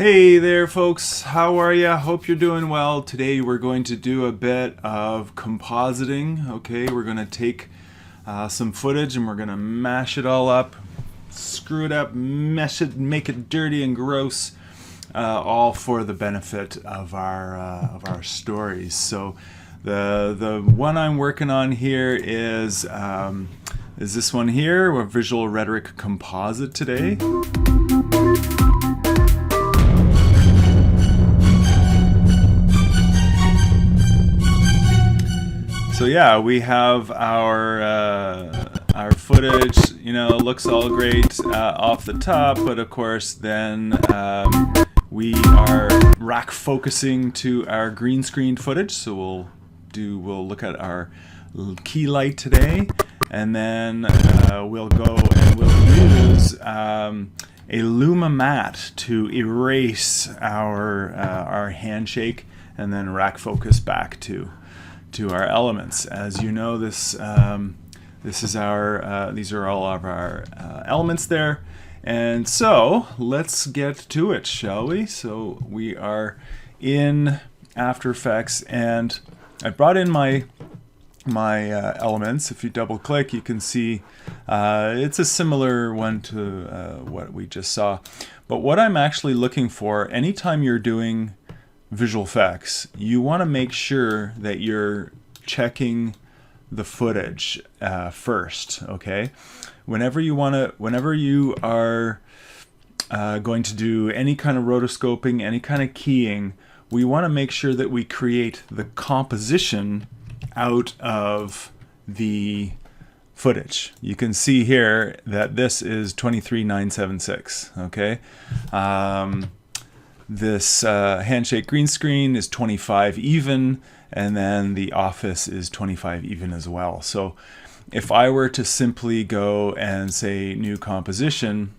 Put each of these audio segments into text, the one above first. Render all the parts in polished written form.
Hey there folks, how are ya? Hope you're doing well. Today we're going to do a bit of compositing. Okay, we're going to take some footage and we're going to mash it all up, screw it up, mesh it, make it dirty and gross, all for the benefit of our stories. So the one I'm working on here is this one here, a visual rhetoric composite today. So yeah, we have our footage, you know, looks all great off the top, but of course then we are rack focusing to our green screen footage. So we'll look at our Keylight today, and then we'll go and we'll use a luma mat to erase our handshake, and then rack focus back to our elements. As you know, this is our these are all of our elements there, and so let's get to it, shall we? So we are in After Effects, and I brought in my elements. If you double click, you can see it's a similar one to what we just saw, but what I'm actually looking for anytime you're doing visual effects, you want to make sure that you're checking the footage first. Okay, whenever you are going to do any kind of rotoscoping, any kind of keying, we want to make sure that we create the composition out of the footage. You can see here that this is 23976. Okay. This handshake green screen is 25 even, and then the office is 25 even as well. So if I were to simply go and say new composition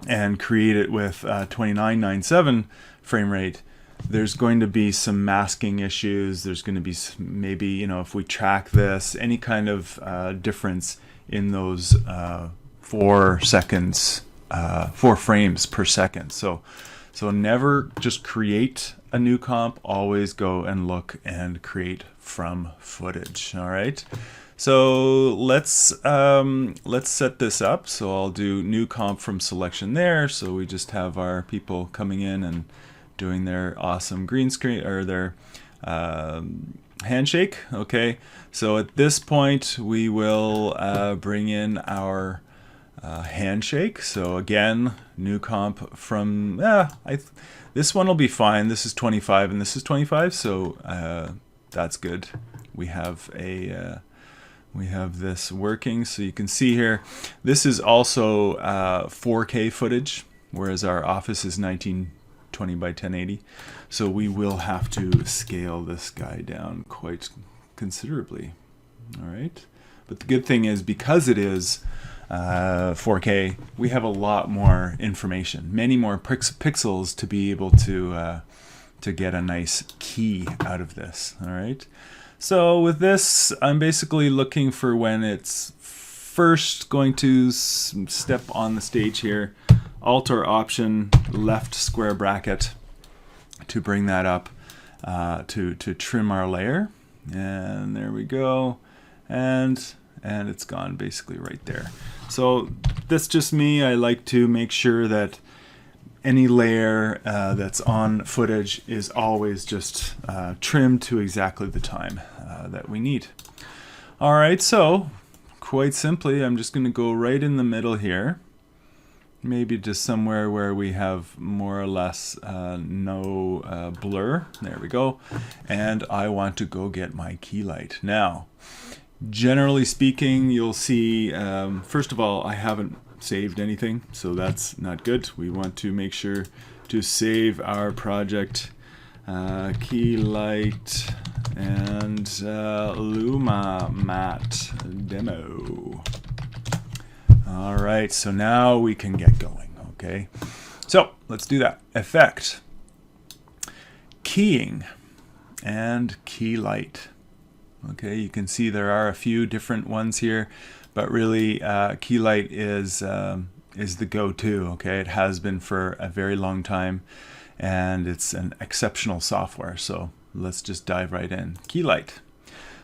and create it with 2997 frame rate, there's going to be some masking issues. There's going to be maybe, you know, if we track this, any kind of difference in those 4 frames per second. So never just create a new comp, always go and look and create from footage. All right. So let's set this up. So I'll do new comp from selection there. So we just have our people coming in and doing their awesome green screen or their handshake. Okay. So at this point we will bring in our handshake. So again, new comp from this one will be fine. This is 25 and this is 25, so that's good. We have this working. So you can see here, this is also 4K footage, whereas our office is 1920 by 1080. So we will have to scale this guy down quite considerably. All right, but the good thing is, because it is 4K, we have a lot more information, many more pixels to be able to get a nice key out of this. All right. So with this, I'm basically looking for when it's first going to step on the stage here. Alt or Option left square bracket to bring that up to trim our layer, and there we go, and it's gone basically right there. So that's just me. I like to make sure that any layer that's on footage is always just trimmed to exactly the time that we need. All right, so quite simply, I'm just going to go right in the middle here, maybe just somewhere where we have more or less no blur. There we go. And I want to go get my Keylight. Now, generally speaking, you'll see, first of all, I haven't saved anything, so that's not good. We want to make sure to save our project, Keylight and luma mat demo. All right, so now we can get going. Okay, so let's do that. Effect, keying, and Keylight. Okay, you can see there are a few different ones here, but really Keylight is is the go-to. Okay, it has been for a very long time, and it's an exceptional software. So let's just dive right in. Keylight.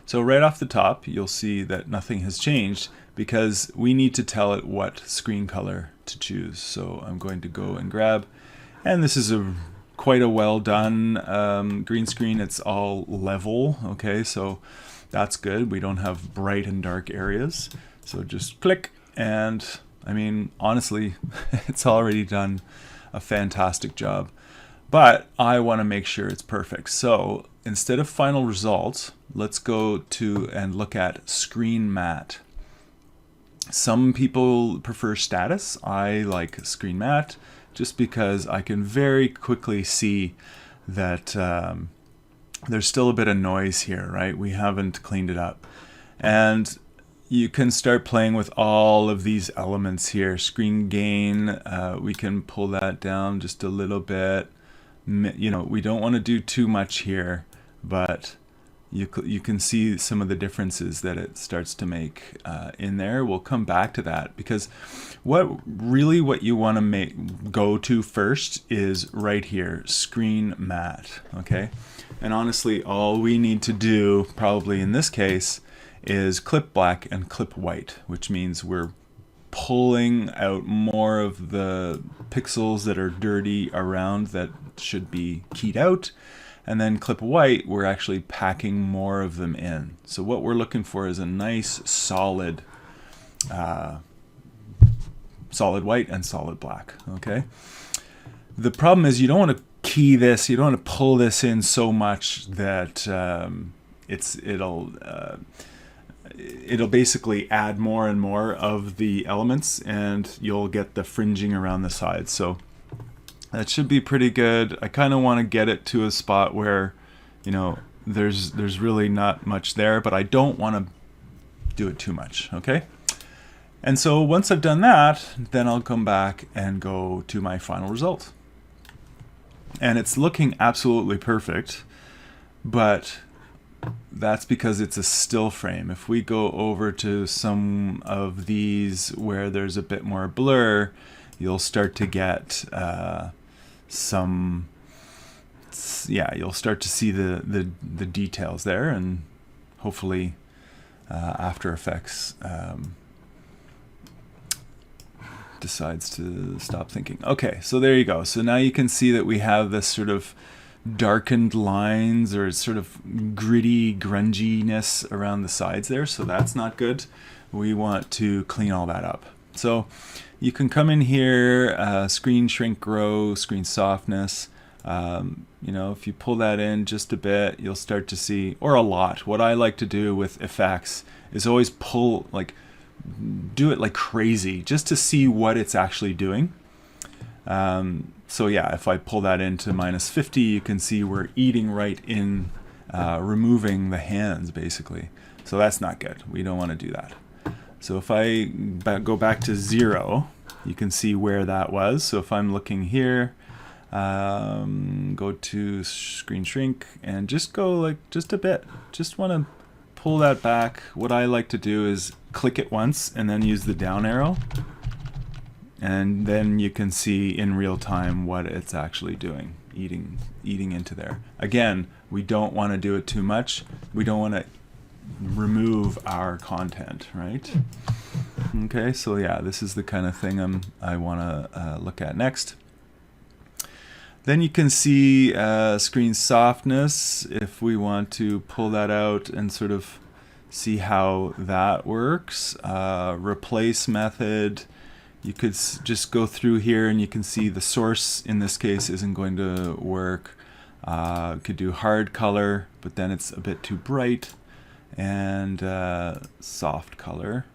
So right off the top, you'll see that nothing has changed because we need to tell it what screen color to choose. So I'm going to go and grab, and this is quite a well done green screen. It's all level. Okay, so that's good. We don't have bright and dark areas. So just click, and I mean, honestly, it's already done a fantastic job. But I want to make sure it's perfect. So instead of final result, let's go to and look at screen matte. Some people prefer status. I like screen matte just because I can very quickly see that there's still a bit of noise here, right? We haven't cleaned it up. And you can start playing with all of these elements here. Screen gain, we can pull that down just a little bit. You know, we don't want to do too much here, but you can see some of the differences that it starts to make in there. We'll come back to that because what you want to go to first is right here, screen matte. Okay, and honestly, all we need to do probably in this case is clip black and clip white, which means we're pulling out more of the pixels that are dirty around that should be keyed out, and then clip white, we're actually packing more of them in. So what we're looking for is a nice solid solid white and solid black. Okay, the problem is you don't want to key this, you don't want to pull this in so much that it'll basically add more and more of the elements, and you'll get the fringing around the sides. So that should be pretty good. I kind of want to get it to a spot where, you know, there's really not much there, but I don't want to do it too much. Okay, and so once I've done that, then I'll come back and go to my final result, and it's looking absolutely perfect, but that's because it's a still frame. If we go over to some of these where there's a bit more blur, you'll start to get you'll start to see the details there, and hopefully After Effects decides to stop thinking. Okay, so there you go. So now you can see that we have this sort of darkened lines or sort of gritty grunginess around the sides there, so that's not good. We want to clean all that up. So you can come in here, screen shrink grow, screen softness. You know, if you pull that in just a bit, you'll start to see, or a lot. What I like to do with effects is always do it like crazy just to see what it's actually doing. So yeah, if I pull that into -50, you can see we're eating right in, removing the hands basically. So that's not good. We don't want to do that. So if I go back to 0, you can see where that was. So if I'm looking here, go to screen shrink and just go like just a bit. Just want to pull that back. What I like to do is click it once and then use the down arrow. And then you can see in real time what it's actually doing, eating into there. Again, we don't want to do it too much. We don't want to remove our content, right? Okay, so yeah, this is the kind of thing I want to look at next. Then you can see screen softness, if we want to pull that out and sort of see how that works. Replace method. You could just go through here and you can see the source in this case isn't going to work. Could do hard color, but then it's a bit too bright, and soft color.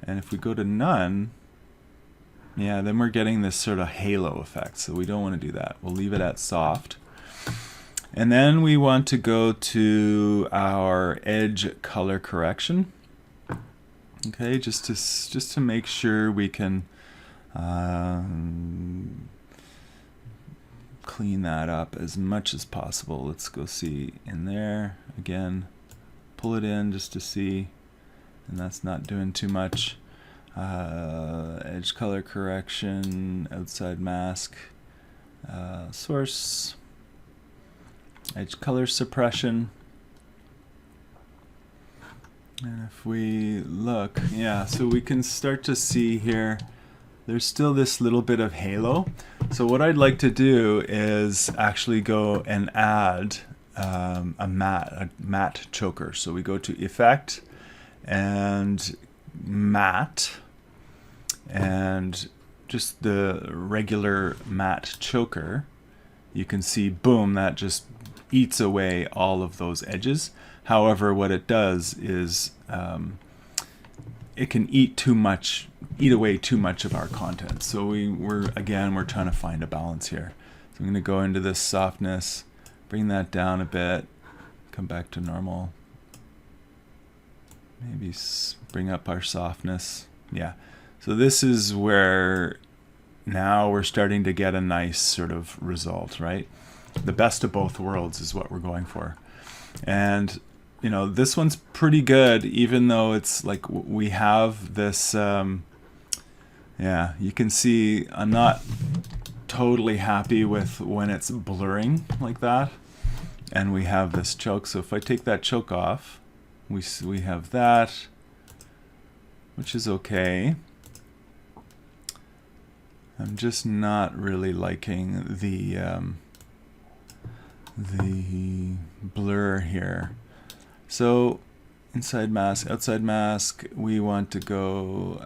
And if we go to none, yeah, then we're getting this sort of halo effect, so we don't want to do that. We'll leave it at soft. And then we want to go to our edge color correction. Okay, just to make sure we can clean that up as much as possible. Let's go see in there again. Pull it in just to see, and that's not doing too much. Edge color correction, outside mask, source, edge color suppression. And if we look, yeah, so we can start to see here, there's still this little bit of halo. So what I'd like to do is actually go and add a matte choker. So we go to Effect and Matte, and just the regular matte choker. You can see, boom, that just eats away all of those edges. However, what it does is it can eat away too much of our content. So we're trying to find a balance here. So I'm going to go into this softness, bring that down a bit, come back to normal. Maybe bring up our softness. Yeah. So this is where now we're starting to get a nice sort of result, right? The best of both worlds is what we're going for. And you know, this one's pretty good, even though it's like we have this, yeah, you can see I'm not totally happy with when it's blurring like that. And we have this choke. So if I take that choke off, we have that, which is okay. I'm just not really liking the blur here. So inside mask, outside mask, we want to go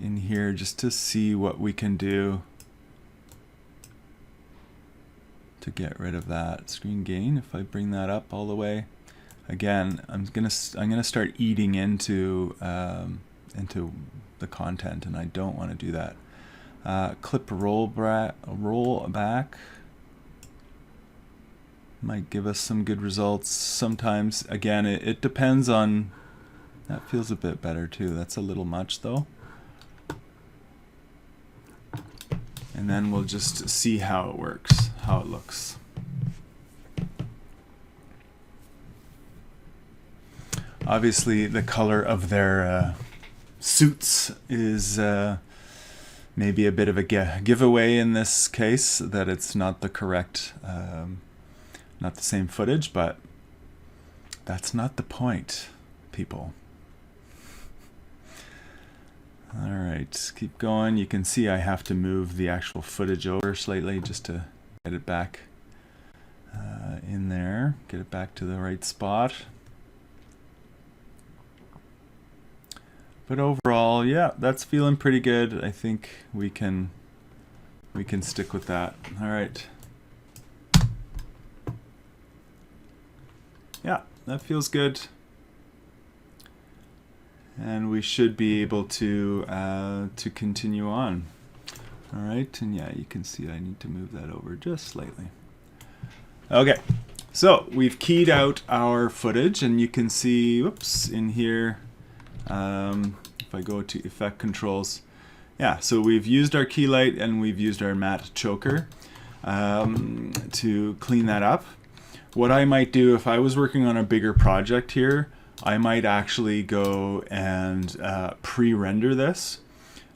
in here just to see what we can do to get rid of that screen gain. If I bring that up all the way, again, I'm gonna start eating into the content, and I don't want to do that. Clip roll back might give us some good results. Sometimes, again, it depends on, that feels a bit better too. That's a little much though. And then we'll just see how it works, how it looks. Obviously, the color of their suits is maybe a bit of a giveaway in this case, that it's not the correct, not the same footage, but that's not the point, people. All right, keep going. You can see I have to move the actual footage over slightly just to get it back in there, get it back to the right spot. But overall, yeah, that's feeling pretty good. I think we can stick with that. All right. Yeah, that feels good. And we should be able to continue on. All right, and yeah, you can see I need to move that over just slightly. Okay, so we've keyed out our footage, and you can see, whoops, in here, if I go to Effect Controls, yeah, so we've used our Keylight and we've used our matte choker to clean that up. What I might do if I was working on a bigger project here, I might actually go and pre-render this.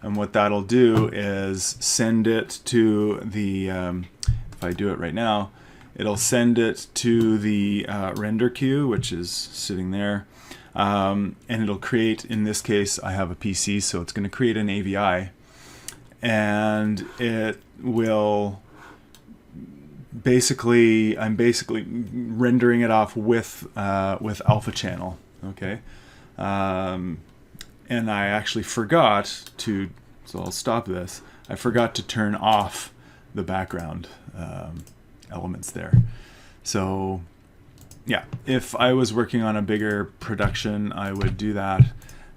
And what that'll do is send it to the, if I do it right now, it'll send it to the render queue, which is sitting there. And it'll create, in this case, I have a PC, so it's going to create an AVI. And it will basically, I'm basically rendering it off with alpha channel, okay? And I actually forgot to, so I'll stop this, I forgot to turn off the background elements there. So yeah, if I was working on a bigger production, I would do that.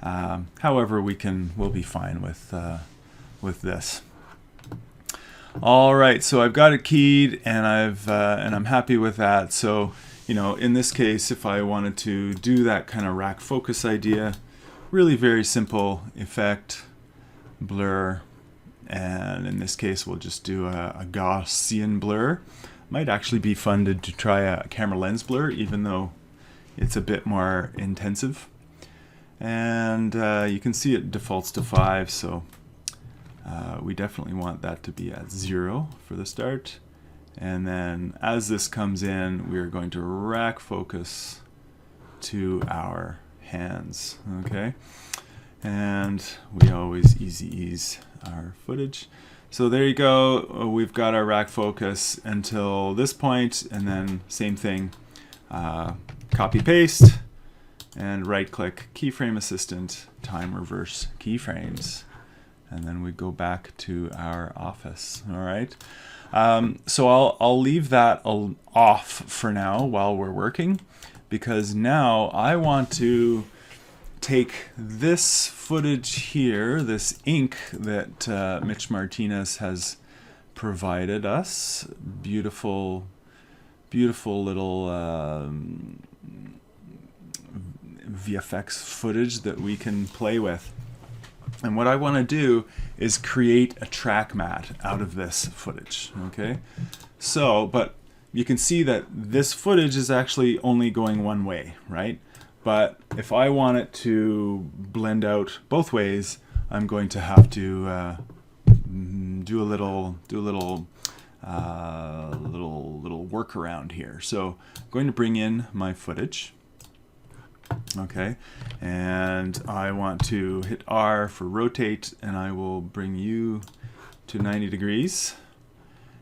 However, we'll be fine with this. All right, so I've got it keyed, and I'm happy with that. So, you know, in this case, if I wanted to do that kind of rack focus idea, really very simple effect, blur, and in this case, we'll just do a Gaussian blur. Might actually be fun to try a camera lens blur, even though it's a bit more intensive. And you can see it defaults to 5, so we definitely want that to be at 0 for the start. And then as this comes in, we're going to rack focus to our hands, okay? And we always easy ease our footage. So there you go, we've got our rack focus until this point, and then same thing, copy paste, and right click keyframe assistant, time reverse keyframes. And then we go back to our office, all right? So I'll leave that off for now while we're working, because now I want to take this footage here, this ink that Mitch Martinez has provided us, beautiful, beautiful little VFX footage that we can play with. And what I want to do is create a track mat out of this footage, okay? So, but you can see that this footage is actually only going one way, right? But if I want it to blend out both ways, I'm going to have to do a little workaround here. So I'm going to bring in my footage. Okay, and I want to hit R for rotate, and I will bring you to 90 degrees.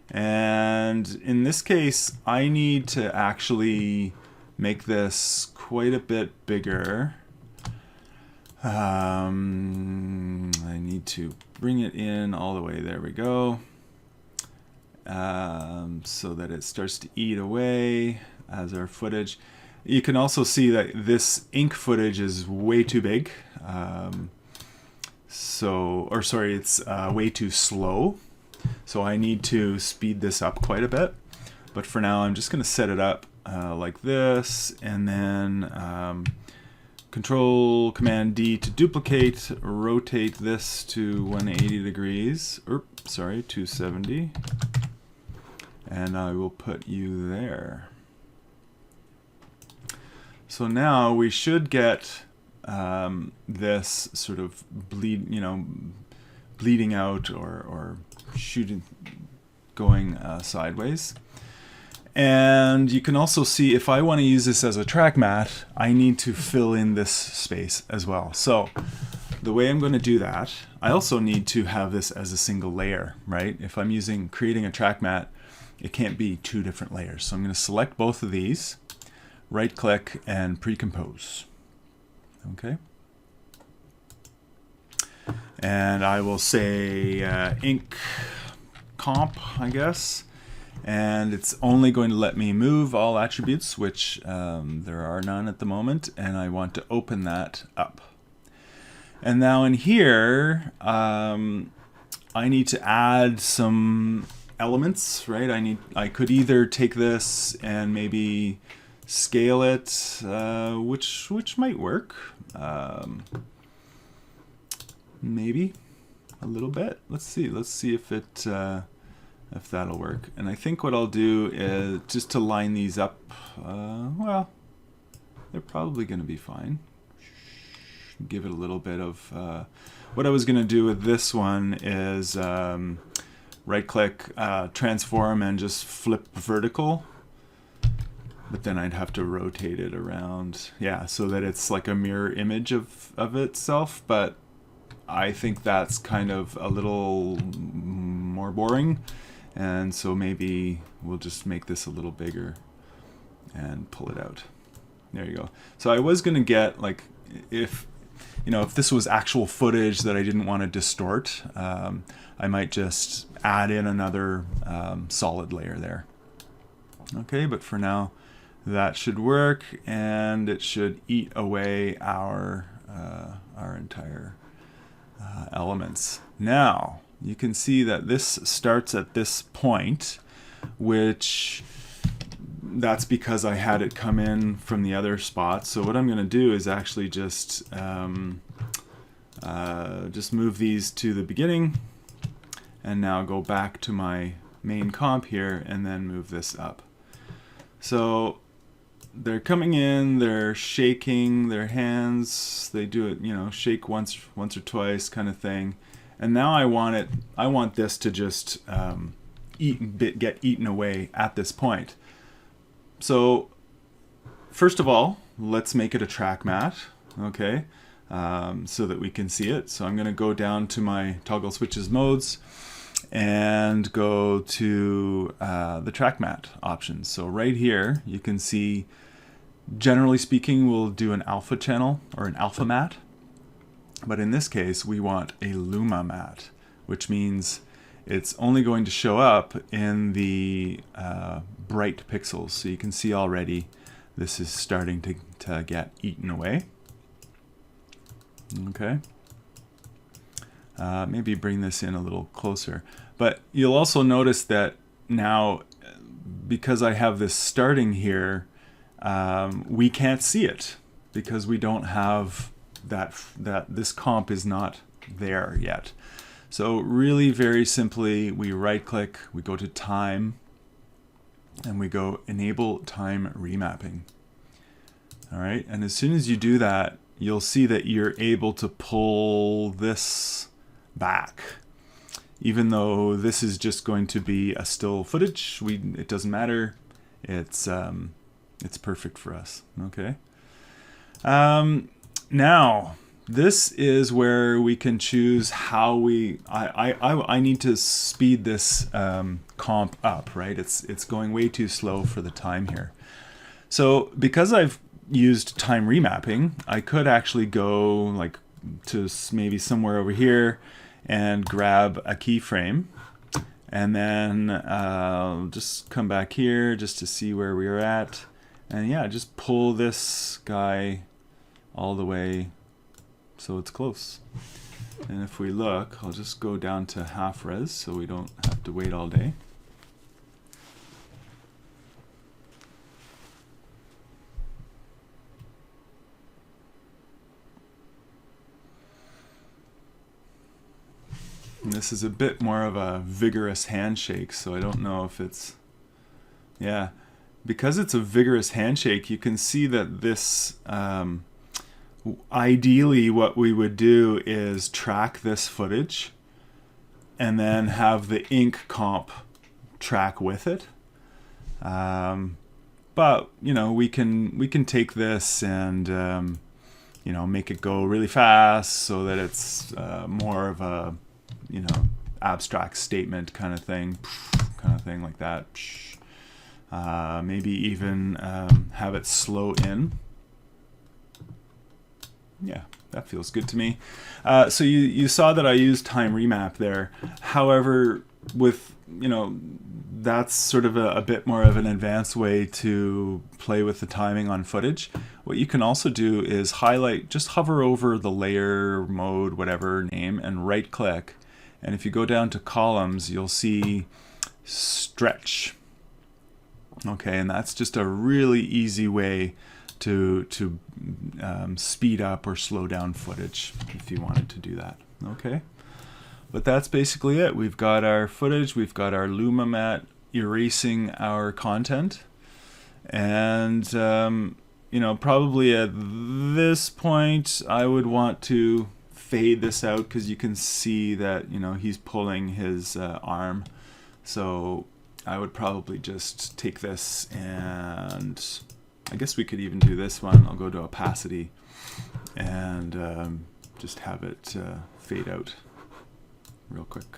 And in this case, I need to actually make this quite a bit bigger. I need to bring it in all the way, there we go, so that it starts to eat away as our footage. You can also see that this ink footage is way too big. It's way too slow. So I need to speed this up quite a bit. But for now, I'm just going to set it up like this, and then Control Command D to duplicate, rotate this to 180 degrees. 270. And I will put you there. So now we should get this sort of bleeding out or shooting, going sideways. And you can also see if I want to use this as a track mat, I need to fill in this space as well. So the way I'm going to do that, I also need to have this as a single layer, right? If I'm creating a track mat, it can't be two different layers. So I'm going to select both of these, right click, and pre-compose. Okay. And I will say ink comp, I guess. And it's only going to let me move all attributes, which there are none at the moment. And I want to open that up. And now in here, I need to add some elements, right? I could either take this and maybe scale it, which might work. Maybe a little bit. Let's see if that'll work. And I think what I'll do is just to line these up. Well, they're probably going to be fine. Give it a little bit of. What I was going to do with this one is right click, transform, and just flip vertical. But then I'd have to rotate it around, yeah, so that it's like a mirror image of itself. But I think that's kind of a little more boring, and so maybe we'll just make this a little bigger and pull it out. There you go. So I was going to get, like, if this was actual footage that I didn't want to distort, I might just add in another solid layer there. Okay, but for now, that should work, and it should eat away our entire elements. Now, you can see that this starts at this point, which that's because I had it come in from the other spot. So what I'm going to do is actually just move these to the beginning, and now go back to my main comp here, and then move this up. So they're coming in, they're shaking their hands, they do it, shake once or twice kind of thing. And now I want this to just get eaten away at this point. So first of all, let's make it a track mat, okay, so that we can see it. So I'm going to go down to my toggle switches modes and go to the track mat options. So right here you can see, generally speaking, we'll do an alpha channel or an alpha mat, but in this case we want a luma mat, which means it's only going to show up in the bright pixels. So you can see already this is starting to get eaten away. Okay. Maybe bring this in a little closer. But you'll also notice that now, because I have this starting here, we can't see it because we don't have that this comp is not there yet. So really very simply, we right click, we go to time, and we go enable time remapping. All right, and as soon as you do that, you'll see that you're able to pull this back. Even though this is just going to be a still footage, it doesn't matter. It's perfect for us. Okay. Now this is where we can choose how I need to speed this comp up, right? It's going way too slow for the time here. So because I've used time remapping, I could actually go like to maybe somewhere over here and grab a keyframe, and then just come back here just to see where we are at, and yeah, just pull this guy all the way so it's close. And if we look, I'll just go down to half res so we don't have to wait all day. And this is a bit more of a vigorous handshake, so I don't know if it's, yeah, because it's a vigorous handshake, you can see that this, ideally what we would do is track this footage and then have the ink comp track with it. But, we can take this and, make it go really fast so that it's more of a, abstract statement kind of thing like that. Maybe even have it slow in. Yeah, that feels good to me. So you saw that I used time remap there. However, with, that's sort of a bit more of an advanced way to play with the timing on footage. What you can also do is highlight, just hover over the layer mode, whatever name, and right click. And if you go down to columns, you'll see stretch. Okay, and that's just a really easy way to speed up or slow down footage if you wanted to do that. Okay, but that's basically it. We've got our footage, we've got our luma mat erasing our content, and probably at this point I would want to fade this out because you can see that he's pulling his arm. So I would probably just take this, and I guess we could even do this one. I'll go to opacity and just have it fade out real quick.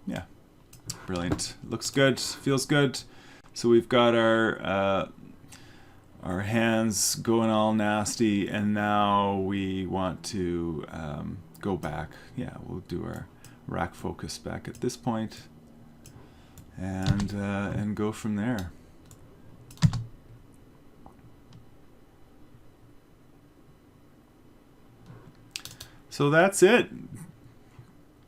Yeah, brilliant. Looks good, feels good. So we've got our hands going all nasty, and now we want to go back. Yeah, we'll do our rack focus back at this point, and go from there. So that's it.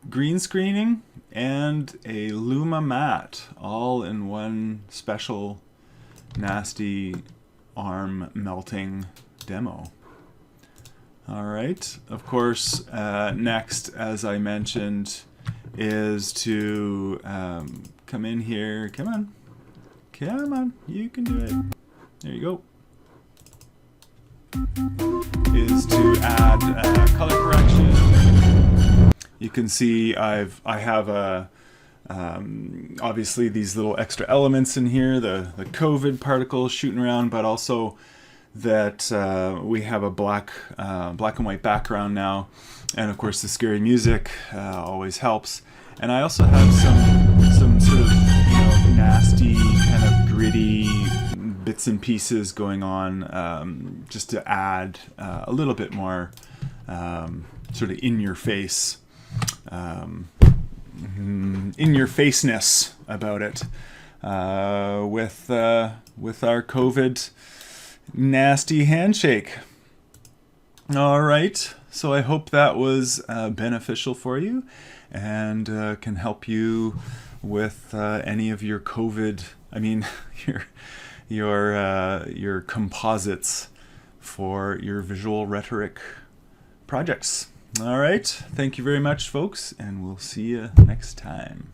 Green screening and a luma mat all in one special nasty arm melting demo. All right, of course, next, as I mentioned, is to come in here. Come on, Come on, you can do it. There you go. Is to add color correction. You can see I have obviously these little extra elements in here, the COVID particles shooting around, but also that we have a black and white background now, and of course the scary music always helps. And I also have some sort of nasty kind of gritty bits and pieces going on, just to add a little bit more sort of in your face faceness about it, with our COVID nasty handshake. All right, so I hope that was beneficial for you and can help you with any of your COVID, your composites for your visual rhetoric projects. All right, thank you very much, folks, and we'll see you next time.